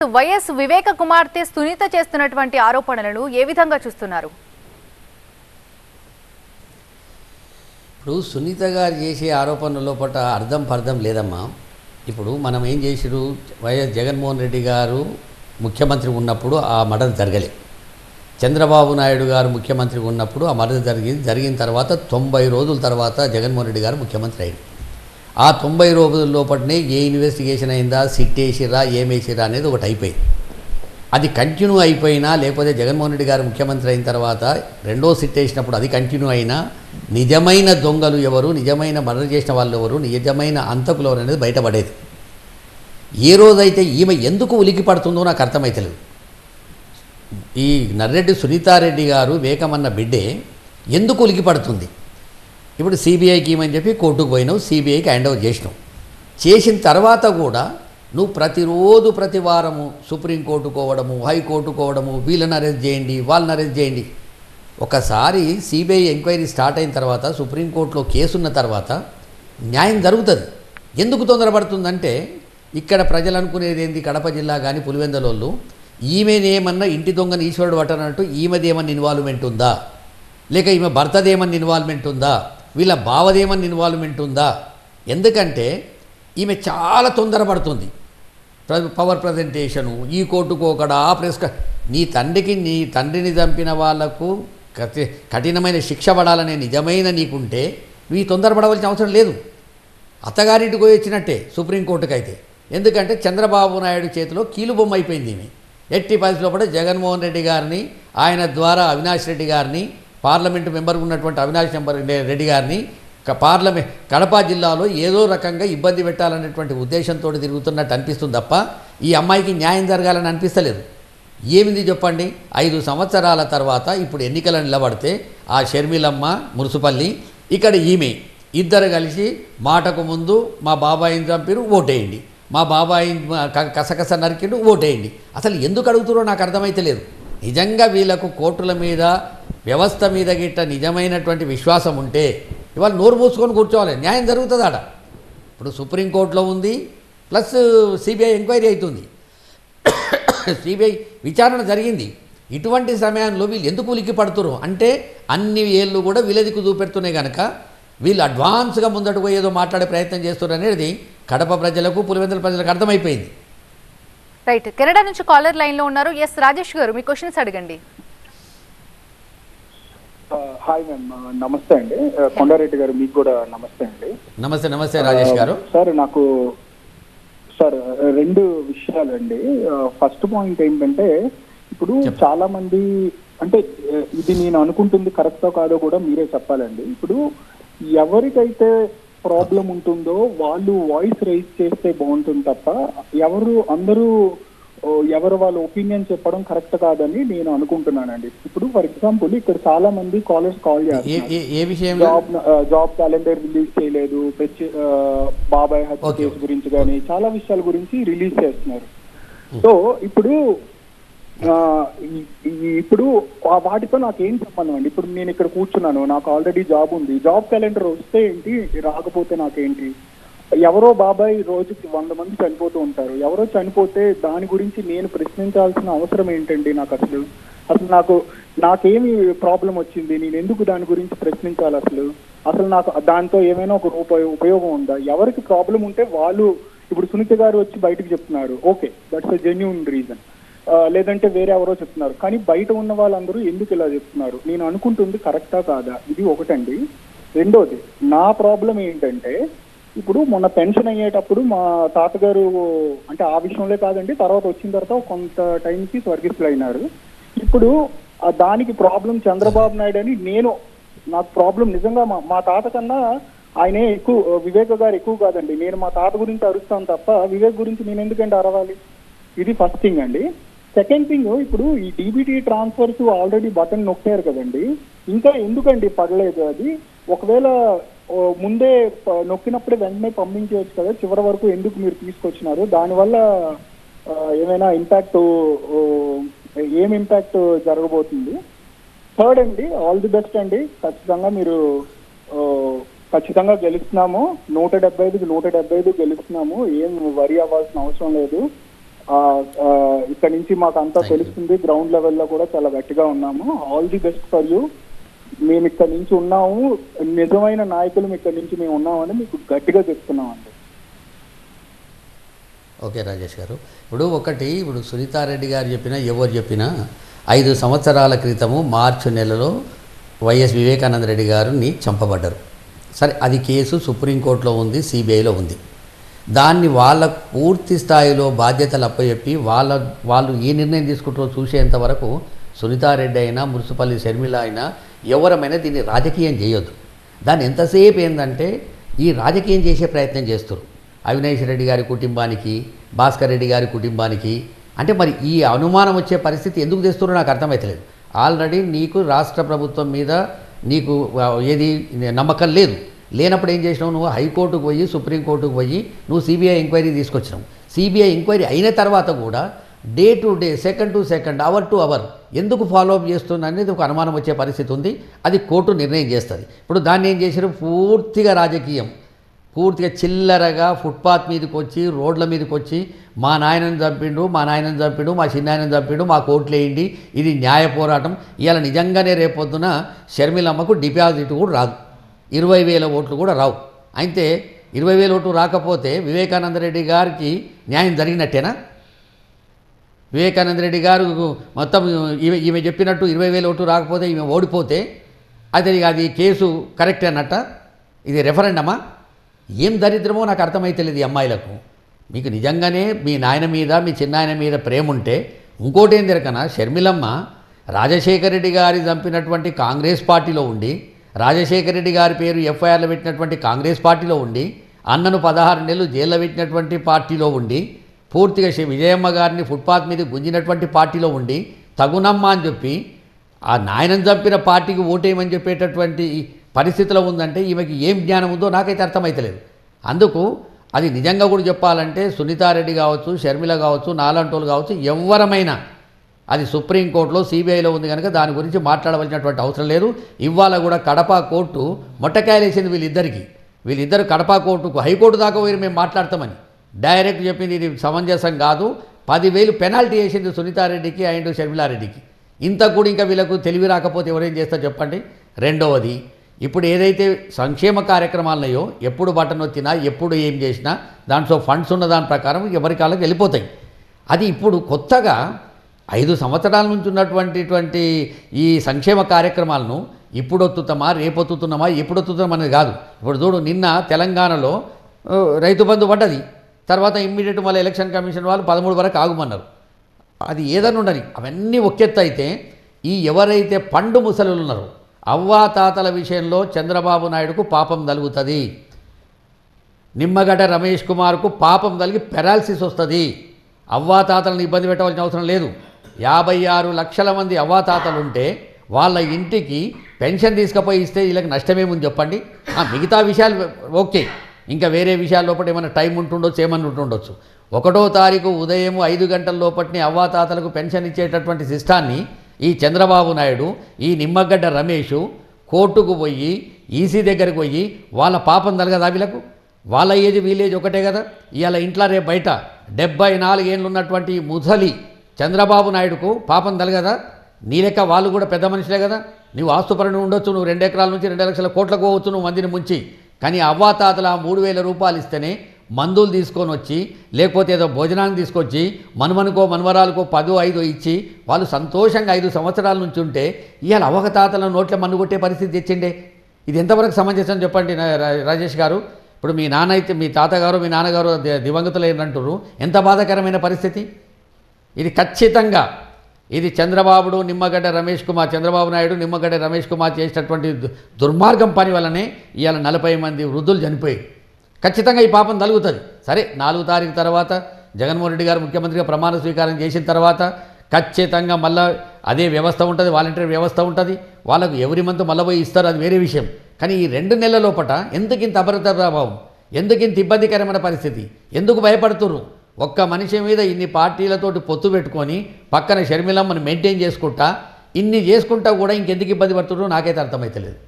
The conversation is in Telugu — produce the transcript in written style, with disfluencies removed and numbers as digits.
వైఎస్ వివేక కుమార్తె సునీత చేస్తున్నటువంటి ఆరోపణలను ఏ విధంగా చూస్తున్నారు? ఇప్పుడు సునీత గారు చేసే ఆరోపణల పట్ల అర్థం పర్థం లేదమ్మా. ఇప్పుడు మనం ఏం చేసిరు, వైఎస్ జగన్మోహన్ రెడ్డి గారు ముఖ్యమంత్రి ఉన్నప్పుడు ఆ మర్డర్ జరగలే. చంద్రబాబు నాయుడు గారు ముఖ్యమంత్రి ఉన్నప్పుడు ఆ మర్డర్ జరిగిన తర్వాత 90 రోజుల తర్వాత జగన్మోహన్ రెడ్డి గారు ముఖ్యమంత్రి అయ్యారు. ఆ 90 రోజుల లోపలనే ఏ ఇన్వెస్టిగేషన్ అయిందా, సిట్ వేసిరా, ఏమేసిరా అనేది ఒకటి అయిపోయింది. అది కంటిన్యూ అయిపోయినా, లేకపోతే జగన్మోహన్ రెడ్డి గారు ముఖ్యమంత్రి అయిన తర్వాత రెండో సిట్ వేసినప్పుడు అది కంటిన్యూ అయినా నిజమైన దొంగలు ఎవరు, నిజమైన మర్డర్ చేసిన వాళ్ళు ఎవరు, నిజమైన అంతకులు ఎవరు అనేది బయటపడేది. ఏ రోజైతే ఈమె ఎందుకు ఉలికి పడుతుందో నాకు అర్థమైతలేదు. ఈ నర్రెడ్డి సునీతారెడ్డి గారు వేకమన్న బిడ్డే ఎందుకు ఉలికి పడుతుంది? ఇప్పుడు సిబిఐకి ఇవ్వమని చెప్పి కోర్టుకు పోయినావు, సిబిఐకి హ్యాండ్ ఓవర్ చేసినావు. చేసిన తర్వాత కూడా నువ్వు ప్రతిరోజు ప్రతి వారము సుప్రీంకోర్టు కోవడము, హైకోర్టు కోవడము, వీళ్ళని అరెస్ట్ చేయండి, వాళ్ళని అరెస్ట్ చేయండి. ఒకసారి సిబిఐ ఎంక్వైరీ స్టార్ట్ అయిన తర్వాత, సుప్రీంకోర్టులో కేసున్న తర్వాత న్యాయం జరుగుతుంది. ఎందుకు తొందరపడుతుందంటే, ఇక్కడ ప్రజలు అనుకునేది ఏంది, కడప జిల్లా కానీ పులివెందలోళ్ళు ఈమెనేమన్నా ఇంటి దొంగని ఈశ్వరుడు పట్టనట్టు ఈమెదేమన్నా ఇన్వాల్వ్మెంట్ ఉందా, లేక ఈమె భర్తదేమన్నా ఇన్వాల్వ్మెంట్ ఉందా, వీళ్ళ బావదేమన్నా ఇన్వాల్వ్మెంట్ ఉందా? ఎందుకంటే ఈమె చాలా తొందరపడుతుంది. పవర్ ప్రజెంటేషను, ఈ కోర్టుకోకడా, ఆ ప్రెస్ నీ తండ్రిని చంపిన వాళ్లకు కఠినమైన శిక్ష పడాలనే నిజమైన నీకుంటే నువ్వు తొందరపడవలసిన అవసరం లేదు. అత్తగారింటికి పోయి వచ్చినట్టే సుప్రీంకోర్టుకు అయితే. ఎందుకంటే చంద్రబాబు నాయుడు చేతిలో కీలుబొమ్మ అయిపోయింది ఈమె. ఎట్టి పరిస్థితుల్లో కూడా జగన్మోహన్ రెడ్డి గారిని, ఆయన ద్వారా అవినాష్ రెడ్డి గారిని, పార్లమెంటు మెంబర్గా ఉన్నటువంటి అవినాష్ రెడ్డి గారిని కడప జిల్లాలో ఏదో రకంగా ఇబ్బంది పెట్టాలనేటువంటి ఉద్దేశంతో తిరుగుతున్నట్టు అనిపిస్తుంది తప్ప ఈ అమ్మాయికి న్యాయం జరగాలని అనిపిస్తలేదు. ఏమింది చెప్పండి? 5 సంవత్సరాల తర్వాత ఇప్పుడు ఎన్నికలు నిలబడితే ఆ షర్మిలమ్మ మురుసుపల్లి, ఇక్కడ ఈమె ఇద్దరు కలిసి మాటకు ముందు మా బాబాయిని చంపిరు, ఓటేయండి, మా బాబాయి కసకస నరికిండు, ఓటేయండి. అసలు ఎందుకు అడుగుతారో నాకు అర్థమైతే లేదు. నిజంగా వీళ్ళకు కోర్టుల మీద, వ్యవస్థ మీద గిట్ట నిజమైనటువంటి విశ్వాసం ఉంటే ఇవాళ నోరు మూసుకొని కూర్చోవాలి, న్యాయం జరుగుతుంది ఆడ. ఇప్పుడు సుప్రీంకోర్టులో ఉంది, ప్లస్ సిబిఐ ఎంక్వైరీ అవుతుంది, సిబిఐ విచారణ జరిగింది. ఇటువంటి సమయంలో వీళ్ళు ఎందుకు ఉలికి పడుతురు అంటే, అన్ని ఏళ్ళు కూడా వీళ్ళదికు చూపెడుతున్నాయి కనుక వీళ్ళు అడ్వాన్స్గా ముందట పోయి ఏదో మాట్లాడే ప్రయత్నం చేస్తున్నారు అనేది కడప ప్రజలకు, పులివెందుల ప్రజలకు అర్థమైపోయింది. రైట్. కెనడా నుంచి కాలర్ లైన్లో ఉన్నారు. ఎస్ రాజేష్ గారు, మీ క్వశ్చన్స్ అడగండి. హాయ్ మ్యామ్, నమస్తే అండి. కొండారెడ్డి గారు, మీకు కూడా నమస్తే అండి. నమస్తే. నమస్తే రాజేష్ గారు. సార్, నాకు 2 విషయాలండి. ఫస్ట్ పాయింట్ ఏంటంటే, ఇప్పుడు చాలా మంది, అంటే ఇది నేను అనుకుంటుంది కరెక్టో కాదో కూడా మీరే చెప్పాలండి. ఇప్పుడు ఎవరికైతే ప్రాబ్లం ఉంటుందో వాళ్ళు వాయిస్ రైజ్ చేస్తే బాగుంటుంది తప్ప అందరూ ఎవరు వాళ్ళ ఒపీనియన్ చెప్పడం కరెక్ట్ కాదని నేను అనుకుంటున్నానండి. ఇప్పుడు ఫర్ ఎగ్జాంపుల్ ఇక్కడ చాలా మంది కాలర్స్ కాల్ చేస్తారు, జాబ్ క్యాలెండర్ రిలీజ్ చేయలేదు, బాబాయ్ హత్య కేసు గురించి కానీ చాలా విషయాల గురించి రిలీజ్ చేస్తున్నారు. సో ఇప్పుడు వాటితో నాకేం సంబంధం అండి? ఇప్పుడు నేను ఇక్కడ కూర్చున్నాను, నాకు ఆల్రెడీ జాబ్ ఉంది, జాబ్ క్యాలెండర్ వస్తే ఏంటి, రాకపోతే నాకేంటి? ఎవరో బాబాయ్ రోజుకి 100 మంది చనిపోతూ ఉంటారు. ఎవరో చనిపోతే దాని గురించి నేను ప్రశ్నించాల్సిన అవసరం ఏంటండి? నాకేమి ప్రాబ్లం వచ్చింది, నేను ఎందుకు దాని గురించి ప్రశ్నించాలి? అసలు నాకు దాంతో ఏమైనా ఒక ఉపయోగం ఉందా? ఎవరికి ప్రాబ్లం ఉంటే వాళ్ళు, ఇప్పుడు సునీత గారు వచ్చి బయటకు చెప్తున్నారు, okay, that's a genuine reason. లేదంటే వేరే ఎవరో చెప్తున్నారు, కానీ బయట ఉన్న వాళ్ళందరూ ఎందుకు ఇలా చెప్తున్నారు? నేను అనుకుంటుంది కరెక్టా కాదా? ఇది ఒకటండి. రెండోది, నా ప్రాబ్లం ఏంటంటే, ఇప్పుడు మొన్న పెన్షన్ అయ్యేటప్పుడు మా తాతగారు, అంటే ఆ విషయంలో కాదండి, తర్వాత వచ్చిన తర్వాత కొంత టైంకి స్వర్గస్థులు అయినారు. ఇప్పుడు దానికి ప్రాబ్లం చంద్రబాబు నాయుడు అని నాకు ప్రాబ్లం నిజంగా మా తాత కన్నా ఆయనే ఎక్కువ, వివేక్ గారు ఎక్కువ కాదండి. నేను మా తాత గురించి అరుస్తాను తప్ప వివేక్ గురించి నేను ఎందుకంటే అరవాలి? ఇది ఫస్ట్ థింగ్ అండి. సెకండ్ థింగ్, ఇప్పుడు ఈ డీబీటీ ట్రాన్స్ఫర్స్ ఆల్రెడీ బటన్ నొక్కారు కదండి, ఇంకా ఎందుకండి పడలేదు అది? ఒకవేళ ముందే నొక్కినప్పుడే వెంటనే పంపించవచ్చు కదా, చివరి వరకు ఎందుకు మీరు తీసుకొచ్చినారు? దానివల్ల ఏమైనా ఏం ఇంపాక్ట్ జరగబోతుంది? థర్డ్ అండి, ఆల్ ది బెస్ట్ అండి. ఖచ్చితంగా మీరు ఖచ్చితంగా గెలుస్తున్నాము. 175కి 175 గెలుస్తున్నాము. ఏం వరి అవ్వాల్సిన అవసరం లేదు. ఇక్కడ నుంచి మాకు అంతా తెలుస్తుంది, గ్రౌండ్ లెవెల్లో కూడా చాలా గట్టిగా ఉన్నాము. All the best for you. మేము ఇక్కడ నుంచి ఉన్నాము, నిజమైన నాయకులు ఇక్కడ నుంచి మేము ఉన్నామని మీకు గట్టిగా చెప్తున్నామండి. ఓకే రాజేష్ గారు, ఇప్పుడు సునీతారెడ్డి గారు చెప్పినా ఎవరు చెప్పినా 5 సంవత్సరాల క్రితము మార్చి నెలలో వైఎస్ వివేకానంద రెడ్డి గారిని చంపబడ్డారు. సరే, అది కేసు సుప్రీంకోర్టులో ఉంది, సిబిఐలో ఉంది. దాన్ని వాళ్ళ పూర్తి స్థాయిలో బాధ్యతలు అప్పచెప్పి వాళ్ళు ఏ నిర్ణయం తీసుకుంటారో చూసేంత వరకు సునీతారెడ్డి అయినా మున్సిపల్లి షర్మిల అయినా ఎవరమైనా దీన్ని రాజకీయం చేయొద్దు. దాన్ని ఎంతసేపు ఏంటంటే ఈ రాజకీయం చేసే ప్రయత్నం చేస్తారు. అవినాష్ రెడ్డి గారి కుటుంబానికి, భాస్కర్ రెడ్డి గారి కుటుంబానికి, అంటే మరి ఈ అనుమానం వచ్చే పరిస్థితి ఎందుకు తెస్తున్నారో నాకు అర్థమవుతలేదు. ఆల్రెడీ నీకు రాష్ట్ర ప్రభుత్వం మీద నీకు ఏది నమ్మకం లేనప్పుడు ఏం చేసినావు? నువ్వు హైకోర్టుకు పోయి సుప్రీంకోర్టుకు పోయి నువ్వు సిబిఐ ఎంక్వైరీ తీసుకొచ్చినావు. సిబిఐ ఎంక్వైరీ అయిన తర్వాత కూడా day to day, second to second, hour to hour ఎందుకు ఫాలోఅప్ చేస్తుంది అనేది ఒక అనుమానం వచ్చే పరిస్థితి ఉంది. అది కోర్టు నిర్ణయం చేస్తుంది. ఇప్పుడు దాన్ని ఏం చేశారు? పూర్తిగా రాజకీయం, పూర్తిగా చిల్లరగా ఫుట్పాత్ మీదకి వచ్చి, రోడ్ల మీదకి వచ్చి మా నాయనని చంపిండు, మా చిన్నాయనని చంపిండు, మా కోర్టులు వేయండి, ఇది న్యాయ పోరాటం. ఇవాళ నిజంగానే రేపొద్దున షర్మిలమ్మకు డిపాజిట్ కూడా రాదు, 20,000 ఓట్లు కూడా రావు. అయితే 20,000 ఓట్లు రాకపోతే వివేకానంద రెడ్డి గారికి న్యాయం జరిగినట్టేనా? వివేకానంద రెడ్డి గారు మొత్తం ఈమె చెప్పినట్టు 20,000 ఓట్లు రాకపోతే ఈమె ఓడిపోతే అది కేసు కరెక్ట్ అన్నట్ట? ఇది రెఫరెండమా? ఏం దరిద్రమో నాకు అర్థమైతలేదు ఈ అమ్మాయిలకు. మీకు నిజంగానే మీ నాయన మీద, మీ చిన్నాయన మీద ప్రేమ ఉంటే ఇంకోటి ఏం తిరగనా, షర్మిలమ్మ రాజశేఖర రెడ్డి గారి చంపినటువంటి కాంగ్రెస్ పార్టీలో ఉండి, రాజశేఖర రెడ్డి గారి పేరు ఎఫ్ఐఆర్లో పెట్టినటువంటి కాంగ్రెస్ పార్టీలో ఉండి, అన్నను 16 నెలలు జైల్లో పెట్టినటువంటి పార్టీలో ఉండి, పూర్తిగా విజయమ్మ గారిని ఫుట్పాత్ మీద గుంజినటువంటి పార్టీలో ఉండి, తగునమ్మ అని చెప్పి ఆ నాయనని చంపిన పార్టీకి ఓటేయమని చెప్పేటటువంటి పరిస్థితిలో ఉందంటే ఈమెకి ఏం జ్ఞానం ఉందో నాకైతే అర్థమైతలేదు. అందుకు అది నిజంగా కూడా చెప్పాలంటే సునీతారెడ్డి కావచ్చు, షర్మిల కావచ్చు, నాలంటోలు కావచ్చు, ఎవరమైనా అది సుప్రీంకోర్టులో సిబిఐలో ఉంది కనుక దాని గురించి మాట్లాడవలసినటువంటి అవసరం లేదు. ఇవాళ కూడా కడప కోర్టు మొట్టకాయలేసింది వీళ్ళిద్దరు కడప కోర్టుకు, హైకోర్టు దాకా పోయి మేము మాట్లాడతామని డైరెక్ట్ చెప్పింది. ఇది సమంజసం కాదు. 10,000 పెనాల్టీ వేసింది సునీతారెడ్డికి అండ్ షర్మిలారెడ్డికి. ఇంత కూడా ఇంకా వీళ్ళకు తెలివి రాకపోతే ఎవరేం చేస్తారు చెప్పండి. రెండవది, ఇప్పుడు ఏదైతే సంక్షేమ కార్యక్రమాలనయో ఎప్పుడు బటన్ వచ్చినా, ఎప్పుడు ఏం చేసినా దాంట్లో ఫండ్స్ ఉన్న దాని ప్రకారం ఎవరి కాళ్ళకి వెళ్ళిపోతాయి. అది ఇప్పుడు కొత్తగా 5 సంవత్సరాల నుంచి ఉన్నటువంటి ఈ సంక్షేమ కార్యక్రమాలను ఇప్పుడు ఒత్తుతామా, రేపు ఒత్తుతున్నామా, ఎప్పుడు ఒత్తుతాం అనేది కాదు. ఇప్పుడు చూడు, నిన్న తెలంగాణలో రైతు బంధు పడ్డది. తర్వాత ఇమ్మీడియట్ మళ్ళీ ఎలక్షన్ కమిషన్ వాళ్ళు 13 వరకు ఆగుమన్నారు. అది ఏదైనా ఉండని, అవన్నీ ఒకెత్తు అయితే ఈ ఎవరైతే పండు ముసలులు ఉన్నారో అవ్వాతాతల విషయంలో చంద్రబాబు నాయుడుకు పాపం తగులుతుంది, నిమ్మగడ్డ రమేష్ కుమార్కు పాపం తగిలి పెరాలసిస్ వస్తుంది. అవ్వాతాతలను ఇబ్బంది పెట్టవలసిన అవసరం లేదు. 56 లక్షల మంది అవ్వాతాతలు ఉంటే వాళ్ళ ఇంటికి పెన్షన్ తీసుకుపోయి ఇస్తే వీళ్ళకి నష్టమేముంది చెప్పండి. మిగతా విషయాలు ఓకే, ఇంకా వేరే విషయాల లోపల ఏమైనా టైం ఉంటుండొచ్చు, ఏమన్నా ఉంటుండొచ్చు. 1వ తారీఖు ఉదయం 5 గంటల లోపటిని అవ్వాతాతలకు పెన్షన్ ఇచ్చేటటువంటి సిస్టాన్ని ఈ చంద్రబాబు నాయుడు, ఈ నిమ్మగడ్డ రమేష్ కోర్టుకు పోయి, ఈసీ దగ్గరికి పోయి వాళ్ళ పాపం తలగదా వీళ్ళకు? వాళ్ళ ఏజ్ వీలేజ్ ఒకటే కదా. ఇవాళ ఇంట్లో రేపు బయట 74 ఏళ్ళు ఉన్నటువంటి ముసలి చంద్రబాబు నాయుడుకు పాపం తలగదా? నీ లెక్క వాళ్ళు కూడా పెద్ద మనుషులే కదా. నువ్వు ఆస్తుపరని ఉండొచ్చు, నువ్వు 2 ఎకరాల నుంచి 2 లక్షల కోట్లకు పోవచ్చు నువ్వు మందిని ముంచి. కానీ అవ్వాతాతల 3,000 రూపాయలు ఇస్తేనే మందులు తీసుకొని వచ్చి, లేకపోతే ఏదో భోజనాన్ని తీసుకొచ్చి మనుమనుకో మనవరాలకో 10, 5 ఇచ్చి వాళ్ళు సంతోషంగా 5 సంవత్సరాల నుంచి ఉంటే ఇవాళ అవ్వతాతల నోట్ల మన్ను కొట్టే పరిస్థితి తెచ్చిండే. ఇది ఎంతవరకు సమంజసం చెప్పండి రాజేష్ గారు. ఇప్పుడు మీ నాన్న అయితే, మీ తాతగారు, మీ నాన్నగారు దివంగతులు ఏంటంటారు, ఎంత బాధాకరమైన పరిస్థితి ఇది. ఖచ్చితంగా ఇది చంద్రబాబు నాయుడు నిమ్మగడ్డ రమేష్ కుమార్ చేసినటువంటి దుర్మార్గం పని వల్లనే ఇవాళ 40 మంది వృద్ధులు చనిపోయారు. ఖచ్చితంగా ఈ పాపం తగులుతుంది. సరే, 4వ తారీఖు తర్వాత జగన్మోహన్ రెడ్డి గారు ముఖ్యమంత్రిగా ప్రమాణ స్వీకారం చేసిన తర్వాత ఖచ్చితంగా మళ్ళీ అదే వ్యవస్థ ఉంటుంది, వాలంటీర్ వ్యవస్థ ఉంటుంది. వాళ్ళకు ఎవరి మంత్ మళ్ళీ పోయి ఇస్తారు, అది వేరే విషయం. కానీ ఈ 2 నెలల లోపల ఎందుకింత అభద్రతా ప్రభావం, ఎందుకింత ఇబ్బందికరమైన పరిస్థితి, ఎందుకు భయపడుతున్నారు? ఒక్క మనిషి మీద ఇన్ని పార్టీలతోటి పొత్తు పెట్టుకొని పక్కన షర్మిలమ్మని మెయింటైన్ చేసుకుంటా, ఇన్ని చేసుకుంటా కూడా ఇంకెందుకు ఇబ్బంది పడుతున్నారో నాకైతే అర్థమైతలేదు.